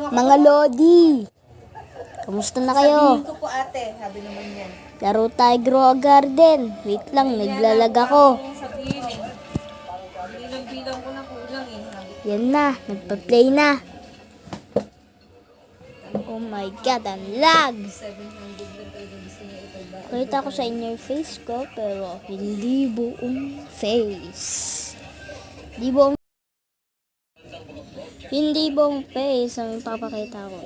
Mga Lodi, kamusta na kayo? Sabihin ko po ate, sabi naman yan. Laro tayo Grow a Garden. Wait lang, naglalag ako. Sabihin eh. Bilang-bilang ko na kulang eh. Yan na, nagpa-play na. Oh my God, ang lag! 700 lang talaga gusto niya ipagba. Pakita ko sa inyo yung face ko, pero hindi buong face. Hindi buong face ang ipapakita ko.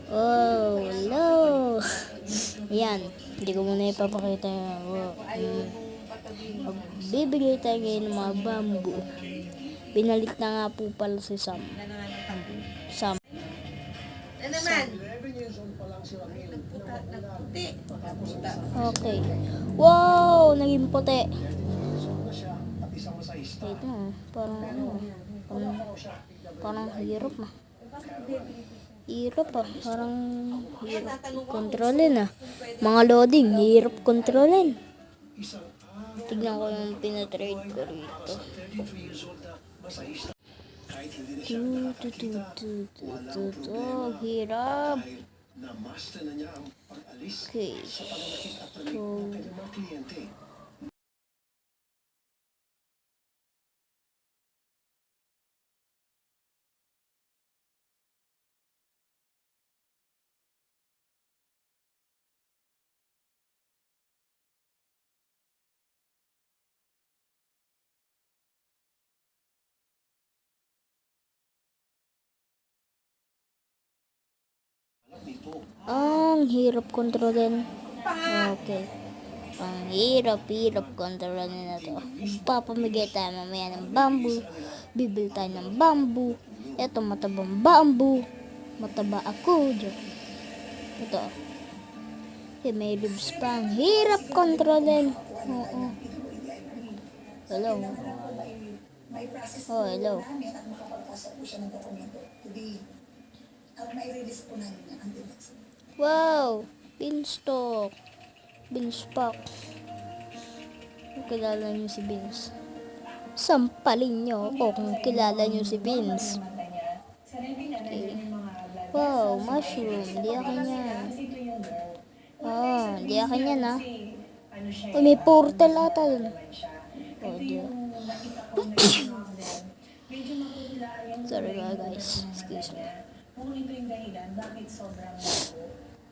Oh, hello! Yan, hindi ko muna ipapakita yung bibigay tayo ngayon ng mga bamboo. Binalik na nga po pala si Sam. Sam. Ano naman? Nagputi. Okay. Wow! Naging puti. Wait na. Parang hirap na. Hirap ah. Parang hirap kontrolin ah. Mga loading, hirap kontrolin. Tignan ko yung pinatrade ko rito. Oh, hirap. Okay. So, ang hirap kontrolin. Okay. Ang hirap kontrolin na to. Papamigay tayo mamaya ng bamboo. Bibili tayo ng bamboo. Ito matabang bamboo. Mataba ako. Ito. Okay, may ribs pa. Ang hirap kontrolin. Oo. Hello. Oh, hello. Wow! Beanstalk. Beanstalk. Kilala niyo si Beans. Sampalin niyo ako kung kilala niyo si Beans. Okay. Wow, mushroom. Di akin yan. Di akin yan ha. Oh, may portal ata dun. Oh, di. Sorry guys. Excuse me. Kung ito yung dahilan, bakit sobrang